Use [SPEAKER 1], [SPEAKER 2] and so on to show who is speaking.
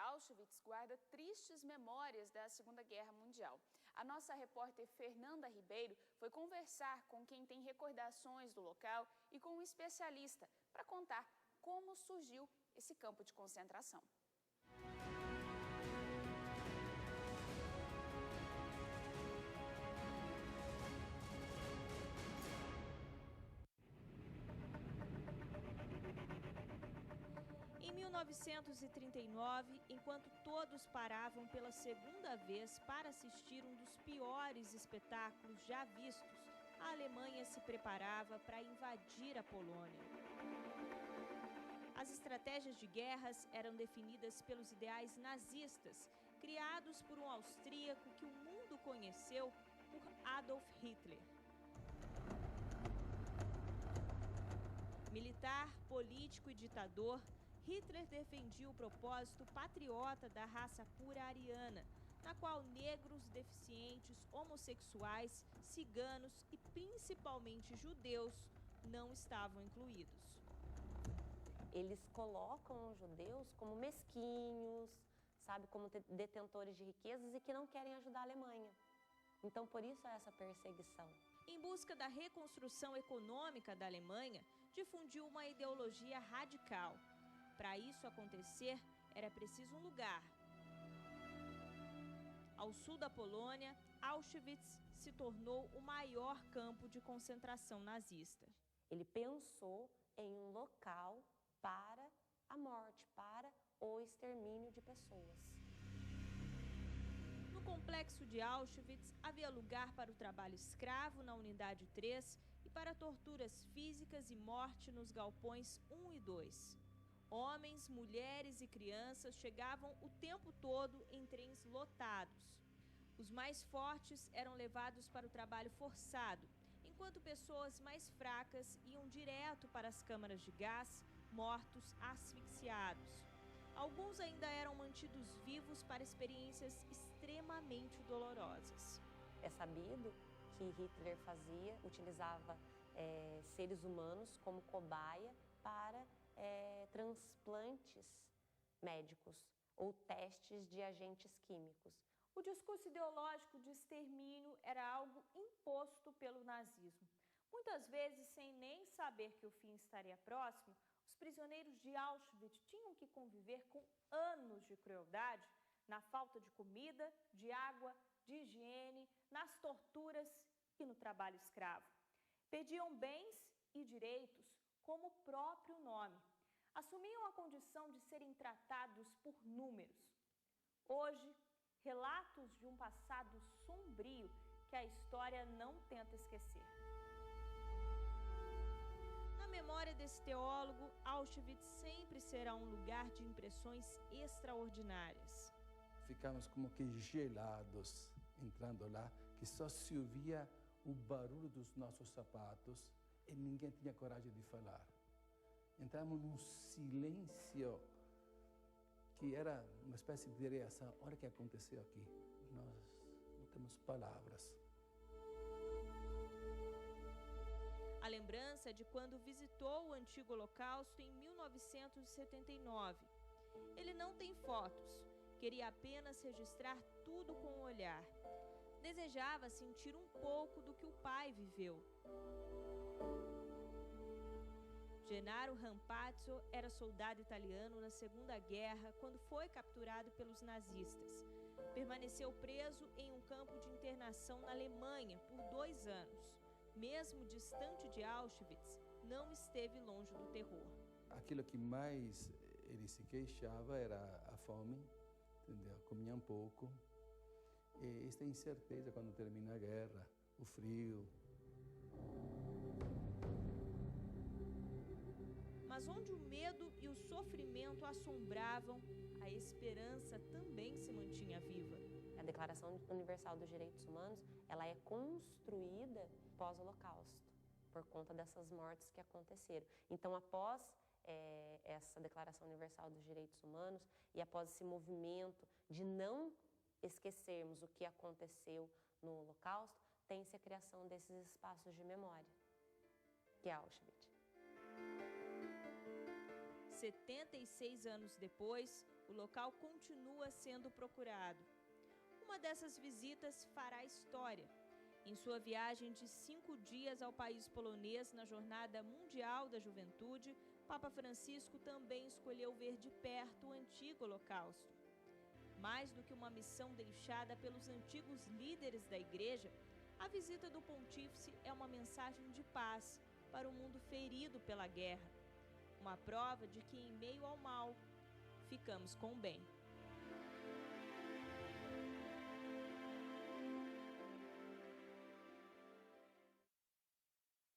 [SPEAKER 1] Auschwitz guarda tristes memórias da Segunda Guerra Mundial. A nossa repórter Fernanda Ribeiro foi conversar com quem tem recordações do local e com um especialista para contar como surgiu esse campo de concentração.
[SPEAKER 2] Em 1939, enquanto todos paravam pela segunda vez para assistir um dos piores espetáculos já vistos, a Alemanha se preparava para invadir a Polônia. As estratégias de guerras eram definidas pelos ideais nazistas, criados por um austríaco que o mundo conheceu por Adolf Hitler. Militar, político e ditador, Hitler defendia o propósito patriota da raça pura ariana, na qual negros, deficientes, homossexuais, ciganos e principalmente judeus não estavam incluídos.
[SPEAKER 3] Eles colocam os judeus como mesquinhos, sabe, como detentores de riquezas e que não querem ajudar a Alemanha. Então, por isso essa perseguição.
[SPEAKER 2] Em busca da reconstrução econômica da Alemanha, difundiu uma ideologia radical. Para isso acontecer, era preciso um lugar. Ao sul da Polônia, Auschwitz se tornou o maior campo de concentração nazista.
[SPEAKER 3] Ele pensou em um local para a morte, para o extermínio de pessoas.
[SPEAKER 2] No complexo de Auschwitz, havia lugar para o trabalho escravo na unidade 3 e para torturas físicas e morte nos galpões 1 e 2. Homens, mulheres e crianças chegavam o tempo todo em trens lotados. Os mais fortes eram levados para o trabalho forçado, enquanto pessoas mais fracas iam direto para as câmaras de gás, mortos asfixiados. Alguns ainda eram mantidos vivos para experiências extremamente dolorosas.
[SPEAKER 3] É sabido que Hitler utilizava seres humanos como cobaia para transplantes médicos ou testes de agentes químicos.
[SPEAKER 2] O discurso ideológico de extermínio era algo imposto pelo nazismo. Muitas vezes, sem nem saber que o fim estaria próximo, os prisioneiros de Auschwitz tinham que conviver com anos de crueldade na falta de comida, de água, de higiene, nas torturas e no trabalho escravo. Perdiam bens e direitos, como o próprio nome. Assumiam a condição de serem tratados por números. Hoje, relatos de um passado sombrio que a história não tenta esquecer. Na memória desse teólogo, Auschwitz sempre será um lugar de impressões extraordinárias.
[SPEAKER 4] Ficamos como que gelados entrando lá, que só se ouvia o barulho dos nossos sapatos e ninguém tinha coragem de falar. Entramos num silêncio que era uma espécie de reação. Olha o que aconteceu aqui. Nós não temos palavras.
[SPEAKER 2] A lembrança é de quando visitou o antigo Holocausto em 1979. Ele não tem fotos, queria apenas registrar tudo com o olhar. Desejava sentir um pouco do que o pai viveu. Gennaro Rampazzo era soldado italiano na Segunda Guerra quando foi capturado pelos nazistas. Permaneceu preso em um campo de internação na Alemanha por 2 anos. Mesmo distante de Auschwitz, não esteve longe do terror.
[SPEAKER 4] Aquilo que mais ele se queixava era a fome, entendeu? Comia um pouco. E esta incerteza quando termina a guerra, o frio.
[SPEAKER 2] Mas onde o medo e o sofrimento assombravam, a esperança também se mantinha viva.
[SPEAKER 3] A Declaração Universal dos Direitos Humanos, ela é construída pós-Holocausto, por conta dessas mortes que aconteceram. Então, após essa Declaração Universal dos Direitos Humanos e após esse movimento de não esquecermos o que aconteceu no Holocausto, tem-se a criação desses espaços de memória, que é Auschwitz.
[SPEAKER 2] 76 anos depois, o local continua sendo procurado. Uma dessas visitas fará história. Em sua viagem de 5 dias ao país polonês na Jornada Mundial da Juventude, Papa Francisco também escolheu ver de perto o antigo Holocausto. Mais do que uma missão deixada pelos antigos líderes da Igreja, a visita do Pontífice é uma mensagem de paz para o mundo ferido pela guerra. Uma prova de que, em meio ao mal, ficamos com o bem.